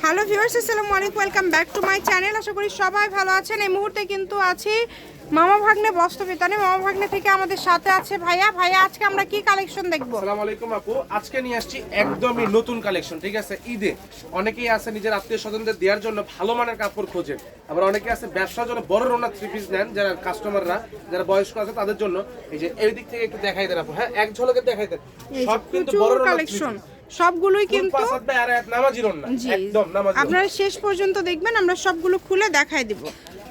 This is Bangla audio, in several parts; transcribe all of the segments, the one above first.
হ্যালো ভিউয়ার্স, আসসালামু আলাইকুম, welcome back to my channel. আশা করি সবাই ভালো আছেন। এই মুহূর্তে কিন্তু আছি মামা ভাগ্নে বস্ত্রবিতানে। মামা ভাগ্নে থেকে আমাদের সাথে আছে ভাইয়া। ভাইয়া, আজকে আমরা কি কালেকশন দেখবো? আসসালামু আলাইকুম আপু, আজকে নিয়ে আসছি একদমই নতুন কালেকশন। ঠিক আছে, ঈদে অনেকেই আছে নিজের আত্মীয় স্বজনদের দেওয়ার জন্য ভালো মানের কাপড় খোঁজেন, আবার অনেকে আছে ব্যবসার জন্য বড় রোনা থ্রি পিস নেন, যারা কাস্টমাররা যারা বয়স্ক আছে তাদের জন্য। এই যে এই দিক থেকে একটু দেখাই দেন আপু। হ্যাঁ, এক ঝলকে দেখাই দেন। সব কিন্তু বড় রোনা কালেকশন, সবগুলোই কিন্তু আপনারা শেষ পর্যন্ত দেখবেন। আমরা সবগুলো খুলে দেখাই দিব।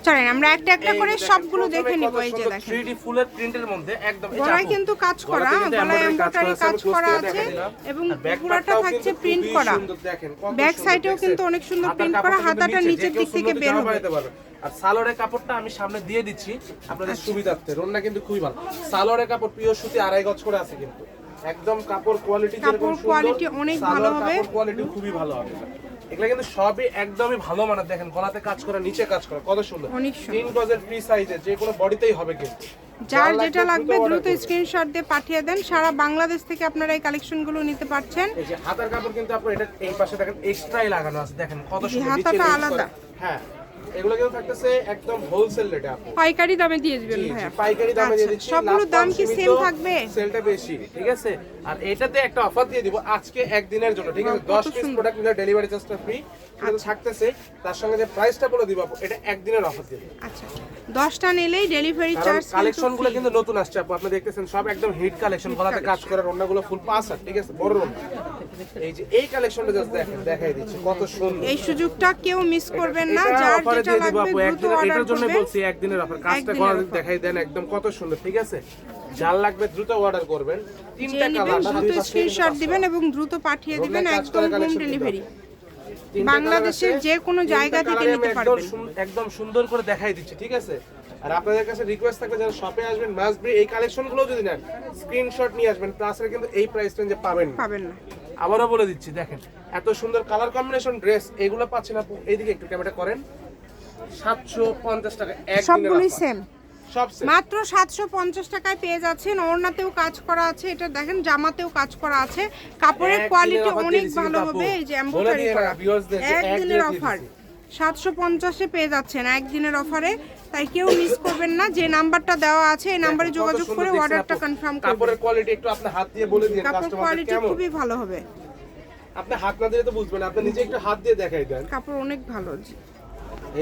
চলেন আমরা একটা একটা করে সবগুলো দেখে নিব। এই যে দেখেন 3D ফুলের প্রিন্টের মধ্যে একদম গলায় কিন্তু কাজ করা, গলায় এমব্রয়ডারি কাজ করা আছে এবং পুরোটা থাকছে প্রিন্ট করা। ব্যাক সাইডেও কিন্তু অনেক সুন্দর প্রিন্ট করা, হাতাটা নিচের দিক থেকে বের হবে। আর সালোয়ারের কাপড়টা আমি সামনে দিয়ে দিচ্ছি আপনাদের সুবিধার্থে। রোনা কিন্তু খুবই ভালো। সালোয়ারের কাপড় পিওর সুতি 2.5 গজ করে আছে কিন্তু একদম কাপড় কোয়ালিটি যেরকম সুন্দর, কোয়ালিটি অনেক ভালো হবে, কাপড় কোয়ালিটি খুবই ভালো হবে। এগুলা কিন্তু সবই একদমই ভালো মানের। দেখেন গলাতে কাজ করা, নিচে কাজ করা, কত সুন্দর। 3 গজের ফ্রি সাইজে যে কোনো বডিতেই হবে কিন্তু। যার যেটা লাগবে দ্রুত স্ক্রিনশট দিয়ে পাঠিয়ে দেন। সারা বাংলাদেশ থেকে আপনারা এই কালেকশনগুলো নিতে পারছেন। এই যে হাতার কাপড় কিন্তু আপনারা এটা এই পাশে দেখেন এক্সট্রাই লাগানো আছে, দেখেন কত সুন্দর। হাতাটা আলাদা। হ্যাঁ, এগুলো কিন্তু থাকতেছে একদম হোলসেল রেটে আপু, পাইকারি দামে দিয়ে দিবেন ভাইয়া। পাইকারি দামে দিয়ে দিচ্ছি। সবগুলোর দাম কি সেম থাকবে? সেলটা বেশি, ঠিক আছে। আর এটাতে একটা অফার দিয়ে দিব আজকে একদিনের জন্য, ঠিক আছে। 10 পিস প্রোডাক্ট নিলে ডেলিভারি চার্জটা ফ্রি থাকতেছে, তার সঙ্গে যে প্রাইসটা বলে দিব আপু, এটা একদিনের অফার দিয়ে দিব। আচ্ছা, 10টা নিলেই ডেলিভারি চার্জ। কালেকশনগুলো কিন্তু নতুন আসছে আপু, আপনি দেখতেছেন সব একদম হিট কালেকশন। গলাতে কাজ করার ওন্নাগুলো ফুল পাস আর, ঠিক আছে, বড় ওন্না। এই যে এই কালেকশনটা জাস্ট দেখেন, দেখাই দিচ্ছি কত সুন্দর। এই সুযোগটা কেউ মিস করবেন না। যার যেটা লাগবে দ্রুত অর্ডার এটার জন্য বলছি একদিনের অফার। কাজটা করা দেখাই দেন একদম কত সুন্দর, ঠিক আছে। যার লাগবে দ্রুত অর্ডার করবেন। 3টা কালার, দ্রুত স্ক্রিনশট দিবেন এবং দ্রুত পাঠিয়ে দিবেন, একদম হোম ডেলিভারি। বাংলাদেশের যে কোনো জায়গা থেকে নিতে পারবেন। একদম সুন্দর করে দেখাই দিচ্ছি, ঠিক আছে। আর আপনাদের কাছে রিকোয়েস্ট থাকবে যারা শপে আসবেন মাস্ট বি এই কালেকশনগুলো যদি নেন স্ক্রিনশট নিয়ে আসবেন, প্লাস কিন্তু এই প্রাইস রেঞ্জে পাবেন না। আবারও বলে দিচ্ছি, দেখেন এত সুন্দর কালার কম্বিনেশন ড্রেস, এগুলো পাচ্ছেন আপু। এইদিকে একটু ক্যামেরা করেন। 750 টাকা সবগুলোই সেম, সব সেম, মাত্র 750 টাকায় পেয়ে যাচ্ছেন। ওড়নাতেও কাজ করা আছে, এটা দেখেন জামাতেও কাজ করা আছে। কাপড়ের কোয়ালিটি অনেক ভালো হবে। এই যে এমব্রয়ডারি করা, একদিনের অফার 750 এ পেয়ে যাচ্ছেন একদিনের অফারে। তাই কেউ মিস করবেন না। যে নাম্বারটা দেওয়া আছে এই নাম্বারে যোগাযোগ করে অর্ডারটা কনফার্ম করবেন। কাপড়ের কোয়ালিটি একটু আপনি হাত দিয়ে বলে দিন কাপড় কোয়ালিটি খুবই ভালো হবে। আপনি হাত না দিলে তো বুঝবেন, আপনি নিজে একটু হাত দিয়ে দেখাই দেন। কাপড় অনেক ভালো।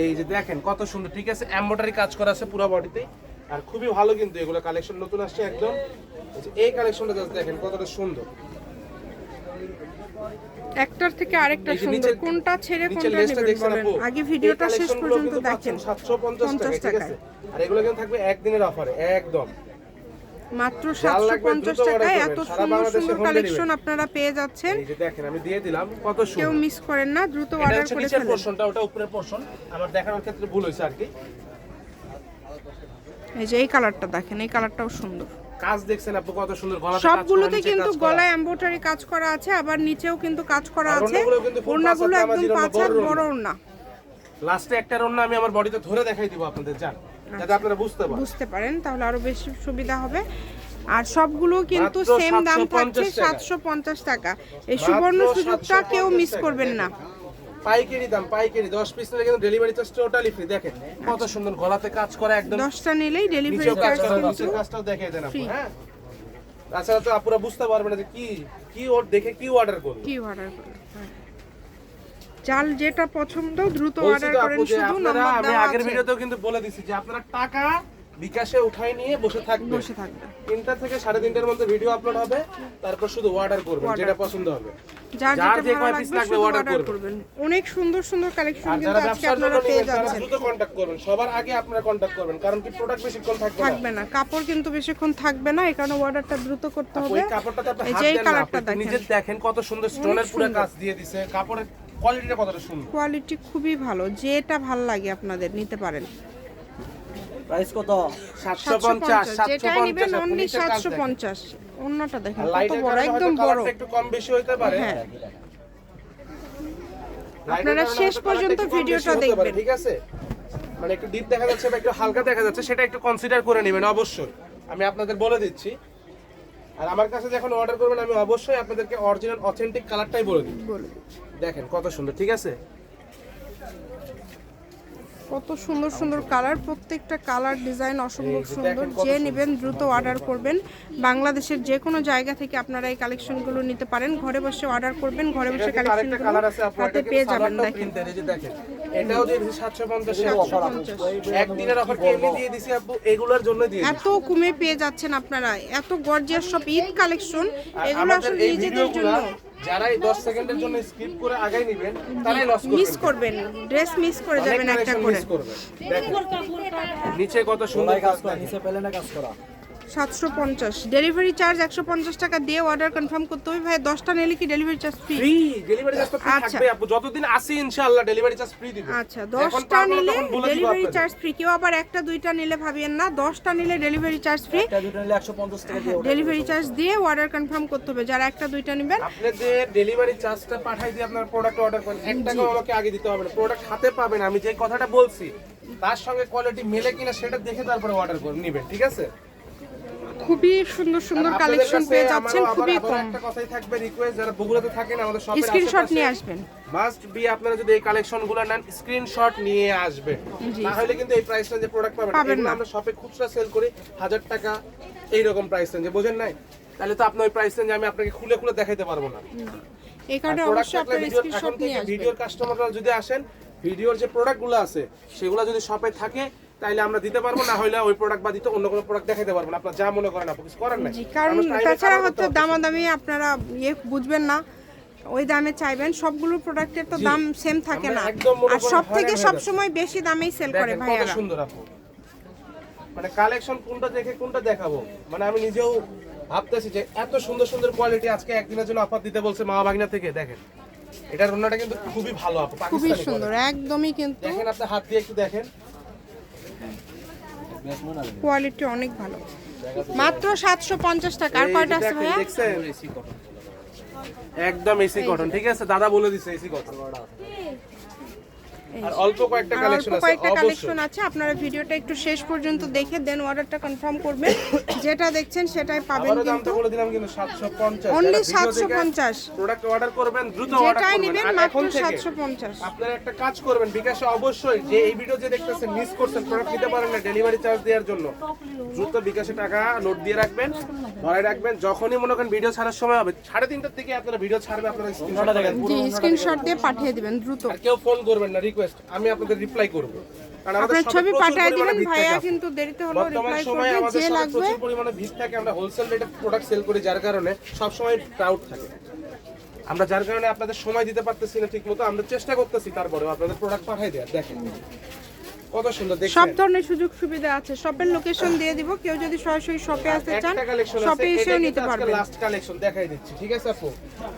এই যে দেখেন কত সুন্দর, ঠিক আছে। এমব্রয়ডারি কাজ করা আছে পুরো বডিতে আর খুবই ভালো কিন্তু। এগুলো কালেকশন নতুন আসছে একদম। এই কালেকশনটা জাস্ট দেখেন কতটা সুন্দর। একটার থেকে আরেকটা সুন্দর, কোনটা ছেড়ে কোনটা নেবেন বলেন। আগে ভিডিওটা শেষ পর্যন্ত দেখেন। 750 টাকা, ঠিক আছে। আর এগুলো কিন্তু থাকবে একদিনের অফারে একদম মাত্র 750 টাকায় এত সুন্দর সুন্দর কালেকশন আপনারা পেয়ে যাচ্ছেন। এই যে দেখেন আমি দিয়ে দিলাম, কত সুন্দর। কেউ মিস করেন না, দ্রুত অর্ডার করে নিচের পোরশনটা, ওটা উপরের পোরশন। আমার দেখানোর ক্ষেত্রে ভুল হয়েছে আর কি। এই যে এই কালারটা দেখেন, এই কালারটাও সুন্দর। কাজ দেখছেন আপু কত সুন্দর। গলাতে কাজ করা, সবগুলোতে কিন্তু গলায় এমব্রয়ডারি কাজ করা আছে, আবার নিচেও কিন্তু কাজ করা আছে। ওড়নাগুলো একদম পাঁচার বড় ওড়না। লাস্টে একটা ওড়না আমি আমার বডিতে ধরে দেখাই দিব আপনাদের, যান যাতে আপনারা বুঝতে পারেন, তাহলে আরো বেশি সুবিধা হবে। আর সবগুলো কিন্তু সেম দাম থাকছে 750 টাকা। এই সুবর্ণ সুযোগটা কেউ মিস করবেন না। পাইকারি দাম, পাইকারি 10 পিস নিলে কিন্তু ডেলিভারি চার্জ টোটালি ফ্রি। দেখেন কত সুন্দর গলাতে কাজ করা একদম। 10টা নিলেই ডেলিভারি চার্জ কিন্তু কাজটাও দেখিয়ে দেন আপু। হ্যাঁ, তাছাড়া তো আপুরা বুঝতে পারবে না যে কি ওর দেখে কি অর্ডার করবে, যার যেটা পছন্দ দ্রুত অর্ডার করেন। শুধু নাম্বার আমি দেওয়া আগের আছে। ভিডিওতেও কিন্তু বলে দিছি যে আপনারা টাকা বিকাশে উঠাই নিয়ে বসে থাকবেন। 3টা থেকে 3:30টার মধ্যে ভিডিও আপলোড হবে, তারপর শুধু অর্ডার করবেন যেটা পছন্দ হবে। যার যে কয় পিস লাগবে অর্ডার করবেন। অনেক সুন্দর সুন্দর কালেকশন কিন্তু আজকে আপনারা পেয়ে যাচ্ছেন। দ্রুত কন্টাক্ট করবেন, সবার আগে আপনারা কন্টাক্ট করবেন, কারণ কি প্রোডাক্ট বেশিক্ষণ থাকবে না, কাপড় কিন্তু বেশিক্ষণ থাকবে না, এই কারণে অর্ডারটা দ্রুত করতে হবে। ওই কাপড়টাতে আপনি হাত দেন না, আপনি নিজে দেখেন কত সুন্দর স্টোনের পুরো কাজ দিয়ে দিয়েছে। কাপড়ের কোয়ালিটিটা কতটা সুন্দর, কোয়ালিটি খুবই ভালো। যেটা ভালো লাগে আপনাদের নিতে পারেন। প্রাইস কত? 750, যেটাই নেবেন অনলি 750। অন্যটা দেখেন কত বড়, একদম বড়। একটু কম বেশি হতে পারে। হ্যাঁ, আপনারা শেষ পর্যন্ত ভিডিওটা দেখবেন, ঠিক আছে। মানে একটু ডিপ দেখা যাচ্ছে বা একটু হালকা দেখা যাচ্ছে, সেটা একটু কনসিডার করে নেবেন অবশ্যই। আমি আপনাদের বলে দিচ্ছি। আর আমার কাছে যখন অর্ডার করবেন আমি অবশ্যই আপনাদেরকে অরিজিনাল অথেন্টিক কালারটাই বলে দিই। দেখেন কত সুন্দর, ঠিক আছে। কত সুন্দর সুন্দর কালার, প্রত্যেকটা কালার ডিজাইন অসম্ভব সুন্দর। যে নেবেন দ্রুত অর্ডার করবেন। বাংলাদেশের যে কোনো জায়গা থেকে আপনারা এই কালেকশনগুলো নিতে পারেন। ঘরে বসে অর্ডার করবেন, ঘরে বসে কালেকশনগুলো হাতে পেয়ে যাবেন। দেখেন এটাও দিয়ে দিছি 750 একদিনের অফার এমনি দিয়ে দিছি আপু, এগুলোর জন্য দিয়ে দিছি। এত কমে পেয়ে যাচ্ছেন আপনারা, এত গর্জিয়াস সব ঈদ কালেকশন। এগুলো আসলে এই নিজেদের জন্য, যারা এই 10 সেকেন্ডের জন্য স্কিপ করে আগাই নেবেন তারাই লস করবেন, মিস করবেন, ড্রেস মিস করে যাবেন একটা করে। নিচে কত সুন্দর কাজ করা, নিচে পেলে না কাজ করা। 750 ডেলিভারি চার্জ 150 টাকা দিয়ে অর্ডার কনফার্ম করতে হবে। ভাই 10টা নিলে কি delivery charge free? Free delivery charge তো ফ্রি থাকবে আপু, যতদিন আসি ইনশাআল্লাহ ডেলিভারি চার্জ ফ্রি দিব। আচ্ছা 10টা নিলে ডেলিভারি চার্জ ফ্রি। কেউ আবার একটা দুইটা নিলে ভাবিয়েন না, 10টা নিলে ডেলিভারি চার্জ ফ্রি। একটা দুটো নিলে 150 টাকা দিয়ে ডেলিভারি চার্জ দিয়ে অর্ডার কনফার্ম করতে হবে যারা একটা দুইটা নেবেন। আপনাদের ডেলিভারি চার্জটা পাঠাই দিয়ে আপনার প্রোডাক্ট অর্ডার করেন, 1 টাকা আমাকে আগে দিতে হবে না। প্রোডাক্ট হাতে পাবেন, আমি যে কথাটা বলছি তার সঙ্গে কোয়ালিটি মেলে কিনা সেটা দেখে তারপরে অর্ডার করে নেবেন, ঠিক আছে? খুবই সুন্দর সুন্দর কালেকশন পেয়ে যাচ্ছেন, খুবই কম। একটা কথাই থাকবে রিকোয়েস্ট, যারা বগুড়াতে থাকেন আমাদের শপের স্ক্রিনশট নিয়ে আসবেন। মাস্ট বি আপনারা যদি এই কালেকশনগুলো নেন স্ক্রিনশট নিয়ে আসবেন, না হলে কিন্তু এই প্রাইস রেঞ্জে প্রোডাক্ট পাবেন না। আমরা শপে খুচরা সেল করি 1000 টাকা এই রকম প্রাইস রেঞ্জে, বুঝেন নাই? তাহলে তো আপনি ওই প্রাইস রেঞ্জে আমি আপনাকে খুলে খুলে দেখাইতে পারবো না। এই কারণে অবশ্যই আপনারা স্ক্রিনশট নিয়ে আসবেন। ভিডিওর কাস্টমাররা যদি আসেন, ভিডিওর যে প্রোডাক্টগুলো আছে সেগুলো যদি শপে থাকে তাইলে আমরা দিতে পারবো, না হলে ওই প্রোডাক্ট বা দিতে অন্য কোনো প্রোডাক্ট দেখাইতে পারবো না। আপনারা যা মনে করেন আপু, কিছু করার নাই। কারণ তাছাড়া হচ্ছে দামাদামি আপনারা বুঝবেন না, ওই দামে চাইবেন। সবগুলো প্রোডাক্টের তো দাম সেম থাকে না, আর সব থেকে সব সময় বেশি দামেই সেল করে ভাইয়ারা। কত সুন্দর আপু, মানে কালেকশন কোনটা দেখে কোনটা দেখাবো, মানে আমি নিজেও ভাবতেছি যে এত সুন্দর সুন্দর কোয়ালিটি আজকে একদিনের জন্য অফার দিতে বলছে মা ভাগনা থেকে। দেখেন এটার রান্নাটা কিন্তু খুবই ভালো আপু, খুবই পাকিস্তানি সুন্দর একদমই। কিন্তু দেখেন আপনি হাত দিয়ে একটু দেখেন, কোয়ালিটি অনেক ভালো। মাত্র 750 টাকা। আর কয়টা আছে ভাইয়া? দেখছেন একদম এসি কটন, ঠিক আছে? দাদা বলে দিছে এসি কটন। আর অল্প কয়েকটা কালেকশন আছে। আপনারা ভিডিওটা একটু শেষ পর্যন্ত দেখে দেন অর্ডারটা কনফার্ম করবেন। যেটা দেখছেন সেটাই পাবেন। কিন্তু দামটা বলে দিলাম কিন্তু 750, অনলি 750 প্রোডাক্ট অর্ডার করবেন, দ্রুত অর্ডার যেটাই করবেন। নেবেন আর মাত্র এখন থেকে 750। আপনারা একটা কাজ করবেন, বিকাশে অবশ্যই যে এই ভিডিও যে দেখতেছেন মিস করছেন, প্রোডাক্ট নিতে পারেন না ডেলিভারি চার্জ দেওয়ার জন্য, দ্রুত বিকাশে টাকা নোট দিয়ে রাখবেন, ধরে রাখবেন। যখনই মনে করেন ভিডিও ছাড়ার সময় হবে 3:30টার দিকে আপনারা ভিডিও ছাড়বে, আপনারা স্ক্রিনশট দেখেন, জি স্ক্রিনশট দিয়ে পাঠিয়ে দিবেন দ্রুত। আর কেউ ফোন করবেন না, রিকোয়েস্ট আমি আপনাদের রিপ্লাই করব। কারণ আমাদের আপনার ছবি পাঠিয়ে দিবেন, ভাইয়া কিন্তু দেরিতে হলেও রিপ্লাই করবে। যে লাগবে প্রচুর পরিমাণে ভিড় থাকে, আমরা হোলসেল রেটে প্রোডাক্ট সেল করি, যার কারণে সব সময় ক্রাউড থাকে। আমরা যার কারণে আপনাদের সময় দিতে পারতেছি না ঠিকমতো, আমরা চেষ্টা করতেছি তারপরেও আপনাদের প্রোডাক্ট পাঠিয়ে দেওয়ার। দেখেন কত সুন্দর, দেখেন সব ধরনের সুযোগ সুবিধা আছে। শপের লোকেশন দিয়ে দিব, কেউ যদি সরাসরি শপে আসতে চান শপে এসেও নিতে পারবেন। লাস্ট কালেকশন দেখাই দিচ্ছি, ঠিক আছে আপু?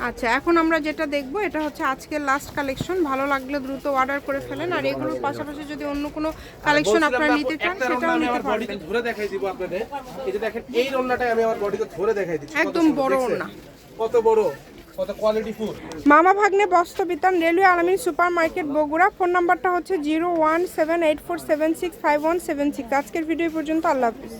আচ্ছা এখন আমরা যেটা দেখব এটা হচ্ছে আজকের লাস্ট কালেকশন। ভালো লাগলে দ্রুত অর্ডার করে ফেলেন। আর এগুলোর পাশাপাশি যদি অন্য কোনো কালেকশন আপনারা নিতে চান সেটাও নিতে পারবেন। ধরে দেখাই দিব আপনাদের। এই যে দেখেন এই ওন্নাটাই আমি আমার বডিতে ধরে দেখাই দিচ্ছি, একদম বড় ওন্না, কত বড়, কত কোয়ালিটি ফুল। মামা ভাগ্নে বস্ত্র বিতান, রেলওয়ে আলামিন সুপার মার্কেট বগুড়া। ফোন নাম্বারটা হচ্ছে 01784765176। আজকের ভিডিও পর্যন্ত, আল্লাহ হাফেজ।